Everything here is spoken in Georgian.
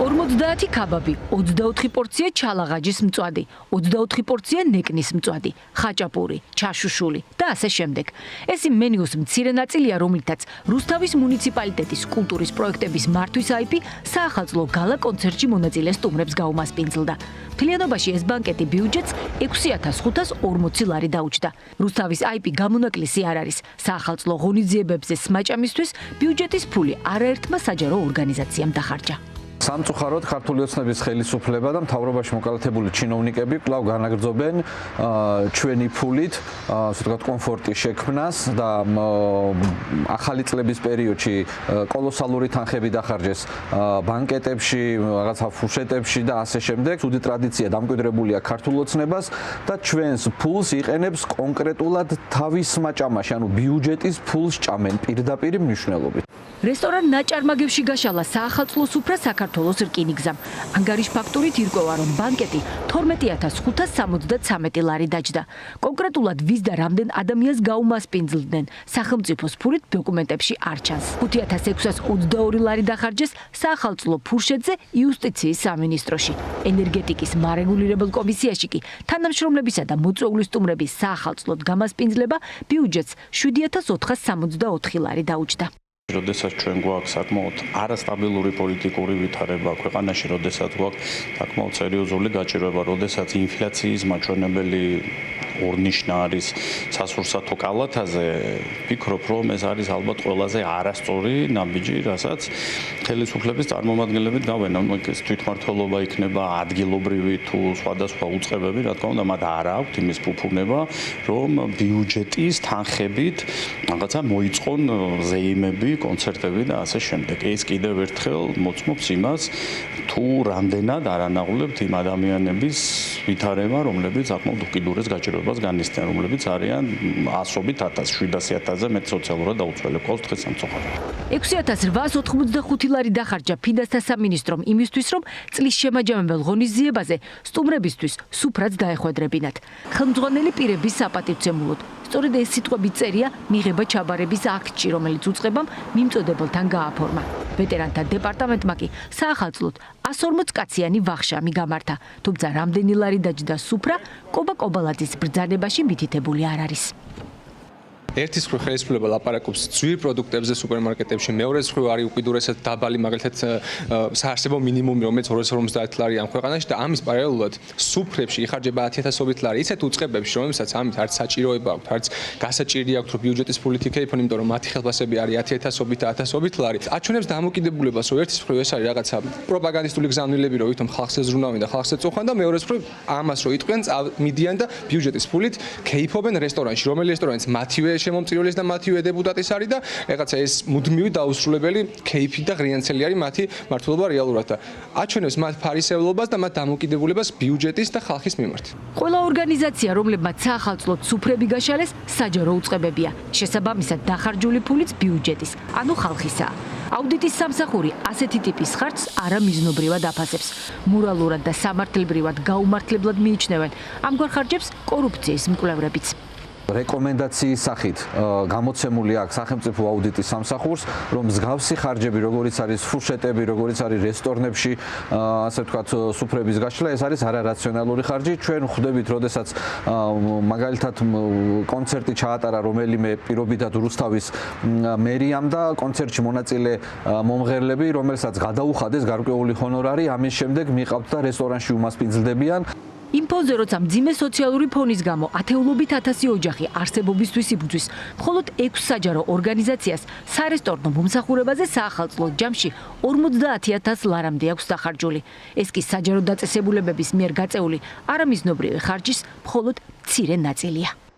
50 ქაბაბი, 24 პორცია ჩალაღაჯის მწვადი, 24 პორცია ნეკნის მწვადი, ხაჭაპური, ჩაშუშული და ასე შემდეგ. ეს იმ მენიუს მცირე ნაწილია, რომლითაც რუსთავის მუნიციპალიტეტის კულტურის პროექტების მართვის IP საახალწლო გალა კონცერტში მონაწილე სტუმრებს გაუმასპინძლდა. მთლიანობაში ეს ბანკეტი ბიუჯეტს 6540 ლარი დაუჯდა. რუსთავის IP გამონაკლისი არ არის. საახალწლო ღონისძიებებზე სმაჭამისთვის ბიუჯეტის ფული არაერთმა საჯარო ორგანიზაციამ დახარჯა. სამწუხაროდ ქართული ოცნების ხელისუფლება და მთავრობაში მოკალათებული ჩინოვნიკები კვლავ განაგრძობენ ჩვენი ფულით, ასე ვთქვათ, კომფორტის შექმნას და ახალი წლების პერიოდში კოლოსალური თანხები დახარჯეს ბანკეტებში, რაღაცა ფუშეტებში და ასე შემდეგ. ცუდი ტრადიცია დამკვიდრებულია ქართულ ოცნებას და ჩვენს ფულს იყენებს კონკრეტულად თავის მაჭამაში, ანუ ბიუჯეტის ფულს ჭამენ პირდაპირ მნიშვნელობით. რესტორან ნაჭარმაგებში გაშალა საახალწლო სუფრა საქართველოს რკინიგზამ. ანგარიშ ფაქტურით ირკვევა, რომ ბანკეტი 12573 ლარი დაჯდა. კონკრეტულად ვის და რამდენ ადამიანს გაუმასპინძლდნენ სახელმწიფოს ფულით დოკუმენტებში არ ჩანს. 5622 ლარი დახარჯეს საახალწლო ფურშეტზე იუსტიციის სამინისტროში. ენერგეტიკის მარეგულირებელ კომისიაში კი თანამშრომლებისა და მოწვეული სტუმრების საახალწლოდ გამასპინძლება ბიუჯეტს 7464 ლარი დაუჯდა. როდესაც ჩვენ გვაქვს საკმაოდ არასტაბილური პოლიტიკური ვითარება ქვეყანაში, როდესაც გვაქვს საკმაოდ სერიოზული გაჭირვება, როდესაც ინფლაციის მაჩვენებელი ორნიშნა არის სასურსათო კალათაზე, ვფიქრობ, რომ ეს არის ალბათ ყველაზე არასწორი ნაბიჯი, რასაც ხელისუფლების წარმომადგენლები გავენა. ეს თვითმმართველობა იქნება ადგილობრივი თუ სხვადასხვა უწყებები, რა თქმა უნდა, მათ არ აქვთ იმის ფუფუნება, რომ ბიუჯეტის თანხებით რაღაცა მოიწყონ ზეიმები, კონცერტები და ასე შემდეგ. ეს კიდევ ერთხელ მოწმობს იმას, თუ რამდენად არანაღლებთ იმ ადამიანების ვითარება, რომლებიც საკმაოდ უკიდურეს გაჭირვებას განიცდიან, რომლებიც არიან ასობით 700-ზე მეტ სოციალურად დაუცველებ ყავს დღეს სამწუხაროდ. 6885 ლარი დახარჯა ფინანსთა სამინისტრომ იმისთვის, რომ წლის შემაჯამებელ ღონისძიებაზე სტუმრებისთვის სუფრაც დაეხვედრებინათ. ხელმძღვანელი პირების საპატივცემულოდ სწორედ ეს სიტყვები წერია მიღება ჩაბარების აქტში, რომელიც უწყებამ მიმწოდებელთან გააფორმა. ვეტერანთა დეპარტამენტმა კი საახალწლოდ 140 კაციანი ვახშამი გამართა, თუმცა რამდენი ლარი დაჯდა სუფრა კობა კობალაძის ბრძანებაში მითითებული არ არის. ერთის მხრივ ხელისუფლება ლაპარაკობს ძვირ პროდუქტებზე სუპერმარკეტებში, მეორეს მხრივ არის უკიდურესად დაბალი, მაგალითად საარსებო მინიმუმი, რომელიც 250 ლარი ამ ქვეყანაში და ამის პარალელურად სუფრებში იხარჯება 10000-ობით ლარი. ისეთ უწყებებში, რომელსაც ამით არც საჭიროება აქვს, არც გასაჭირი აქვს, რომ ბიუჯეტის ფულით იქეიფონ, იმიტომ რომ მათი ხელფასები არის 10000-ობით და 1000-ობით ლარი. აჩვენებს დამოკიდებულებას, რომ ერთის მხრივ ეს არის რაღაცა პროპაგანდისტული გზავნილები, რომ ვითომ ხალხს ეზრუნავენ და ხალხს ეწუხან და მეორეს მხრივ ამას რო იტყვიან, მიდიან და ბიუჯეტის ფულით ქეიფობენ რესტორანში, რომელი რესტორანიც მათივე შემომწირველის და მათივე დეპუტატის არის და რაღაცა ეს მუდმივი დაუსრულებელი ქეიფი და ღრიანცელი არის მათი მართლობა რეალურად და აჩვენებს მათ ფარისევლობას და მათ დამოკიდებულებას ბიუჯეტის და ხალხის მიმართ. ყველა ორგანიზაცია, რომლებმაც საახალწლოდ სუფრები გაშალეს, საჯარო უწყებებია. შესაბამისად დახარჯული ფულიც ბიუჯეტის, ანუ ხალხისაა. აუდიტის სამსახური ასეთი ტიპის ხარჯს არამიზნობრივად აფასებს. მორალურად და სამართლებრივად გაუმართლებლად მიიჩნევენ ამგვარ ხარჯებს კორუფციის მკვლევრებიც. რეკომენდაციის სახით გამოცემული აქვს სახელმწიფო აუდიტის სამსახურს, რომ მსგავსი ხარჯები, როგორიც არის ფურშეტები, როგორიც არის რესტორნებში, ასე ვთქვათ, სუფრების გაშლა, ეს არის არარაციონალური ხარჯი. ჩვენ ხვდებით, როდესაც მაგალითად კონცერტი ჩაატარა რომელიმე პირობითად რუსთავის მერიამ და კონცერტში მონაწილე მომღერლები, რომელსაც გადაუხადეს გარკვეული ჰონორარი, ამის შემდეგ მიყავთ და რესტორანში უმასპინძლდებიან. იმ ფონზე, როცა მძიმე სოციალური ფონის გამო ათეულობით 1000 ოჯახი არსებობისთვის იბრძვის, მხოლოდ 6 საჯარო ორგანიზაციას სარესტორნო მომსახურებაზე საახალწლო ჯამში 50000 ლარამდე აქვს დახარჯული. ეს კი საჯარო დაწესებულებების მიერ გაწეული არამიზნობრივი ხარჯის მხოლოდ მცირე ნაწილია.